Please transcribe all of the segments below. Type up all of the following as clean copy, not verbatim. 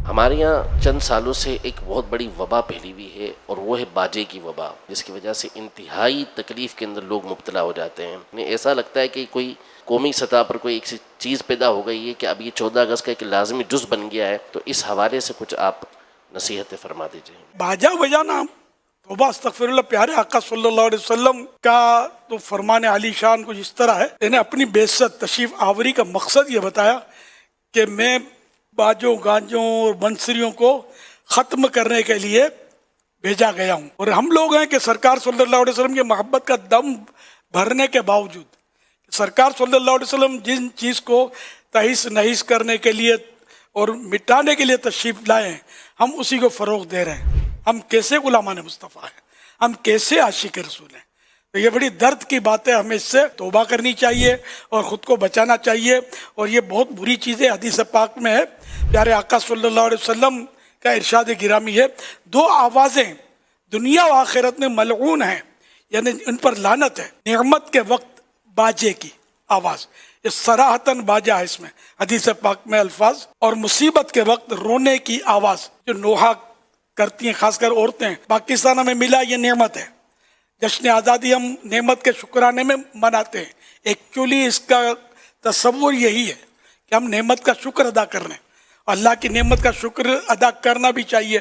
ہمارے یہاں چند سالوں سے ایک بہت بڑی وبا پھیلی ہوئی ہے اور وہ ہے باجے کی وبا، جس کی وجہ سے انتہائی تکلیف کے اندر لوگ مبتلا ہو جاتے ہیں۔ انہیں ایسا لگتا ہے کہ کوئی قومی سطح پر کوئی ایک چیز پیدا ہو گئی ہے کہ اب یہ 14 اگست کا ایک لازمی جز بن گیا ہے، تو اس حوالے سے کچھ آپ نصیحتیں فرما دیجیے۔ باجا بجانا، توبہ استغفر اللہ، پیارے آقا صلی اللہ علیہ وسلم کا تو فرمان علی شان کچھ اس طرح ہے، انہیں اپنی بعثت تشریف آوری کا مقصد یہ بتایا کہ میں باجوں گانجوں اور بنسریوں کو ختم کرنے کے لیے بھیجا گیا ہوں، اور ہم لوگ ہیں کہ سرکار صلی اللہ علیہ وسلم کی محبت کا دم بھرنے کے باوجود سرکار صلی اللہ علیہ وسلم جن چیز کو تہیس نہیس کرنے کے لیے اور مٹانے کے لیے تشریف لائے ہیں، ہم اسی کو فروغ دے رہے ہیں۔ ہم کیسے غلامان مصطفیٰ ہیں، ہم کیسے عاشق رسول ہیں؟ تو یہ بڑی درد کی بات ہے، ہمیں اس سے توبہ کرنی چاہیے اور خود کو بچانا چاہیے، اور یہ بہت بری چیز ہے۔ حدیث پاک میں ہے، پیارے آقا صلی اللہ علیہ وسلم کا ارشاد گرامی ہے، دو آوازیں دنیا و آخرت میں ملعون ہیں، یعنی ان پر لعنت ہے۔ نعمت کے وقت باجے کی آواز، یہ صراحتاً باجا ہے اس میں حدیث پاک میں الفاظ، اور مصیبت کے وقت رونے کی آواز جو نوحہ کرتی ہیں، خاص کر عورتیں۔ پاکستان میں ملا یہ نعمت ہے، جشن آزادی ہم نعمت کے شکرانے میں مناتے ہیں، ایکچولی اس کا تصور یہی ہے کہ ہم نعمت کا شکر ادا کر رہے ہیں، اللہ کی نعمت کا شکر ادا کرنا بھی چاہیے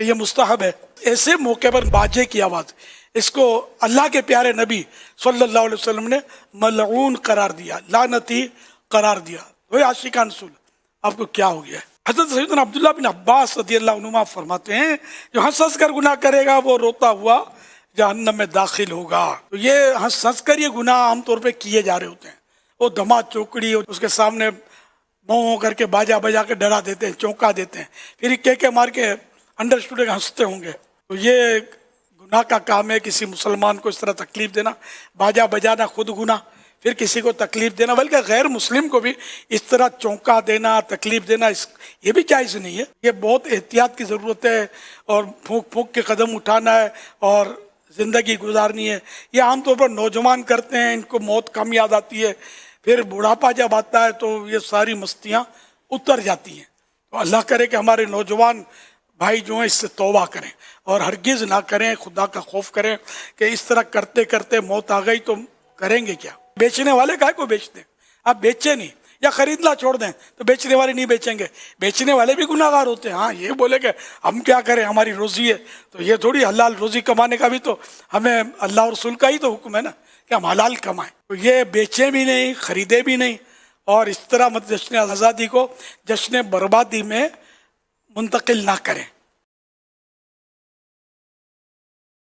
کہ یہ مستحب ہے۔ ایسے موقع پر باجے کی آواز، اس کو اللہ کے پیارے نبی صلی اللہ علیہ وسلم نے ملعون قرار دیا، لعنتی قرار دیا۔ وہی عاشقان رسول، آپ کو کیا ہو گیا ہے؟ حضرت سیدنا عبداللہ بن عباس رضی اللہ عنہما فرماتے ہیں، جو ہنس ہنس کر گناہ کرے گا وہ روتا ہوا جہنم میں داخل ہوگا۔ تو یہ ہنس ہنس کر یہ گناہ عام طور پہ کیے جا رہے ہوتے ہیں، وہ دھما چوکڑی اس کے سامنے مو کر کے باجا بجا کے ڈرا دیتے ہیں، چونکا دیتے ہیں، پھر کے مار کے انڈر اسٹوڈنٹ ہنستے ہوں گے۔ تو یہ گناہ کا کام ہے، کسی مسلمان کو اس طرح تکلیف دینا، باجا بجانا خود گناہ، پھر کسی کو تکلیف دینا، بلکہ غیر مسلم کو بھی اس طرح چونکا دینا، تکلیف دینا، یہ بھی جائز نہیں ہے۔ یہ بہت احتیاط کی ضرورت ہے، اور پھونک پھونک کے قدم اٹھانا ہے اور زندگی گزارنی ہے۔ یہ عام طور پر نوجوان کرتے ہیں، ان کو موت کم یاد آتی ہے، پھر بڑھاپا جب آتا ہے تو یہ ساری مستیاں اتر جاتی ہیں۔ تو اللہ کرے کہ ہمارے نوجوان بھائی جو ہیں اس سے توبہ کریں اور ہرگز نہ کریں، خدا کا خوف کریں کہ اس طرح کرتے کرتے موت آ گئی تو کریں گے کیا؟ بیچنے والے کائے کو بیچتے ہیں؟ آپ بیچے نہیں یا خریدنا چھوڑ دیں تو بیچنے والے نہیں بیچیں گے، بیچنے والے بھی گناہ گار ہوتے ہیں۔ ہاں یہ بولے کہ ہم کیا کریں، ہماری روزی ہے، تو یہ تھوڑی حلال روزی کمانے کا بھی تو ہمیں اللہ اور رسول کا ہی تو حکم ہے نا کہ ہم حلال کمائیں۔ تو یہ بیچے بھی نہیں، خریدے بھی نہیں، اور اس طرح جشن آزادی کو جشن بربادی میں منتقل نہ کریں۔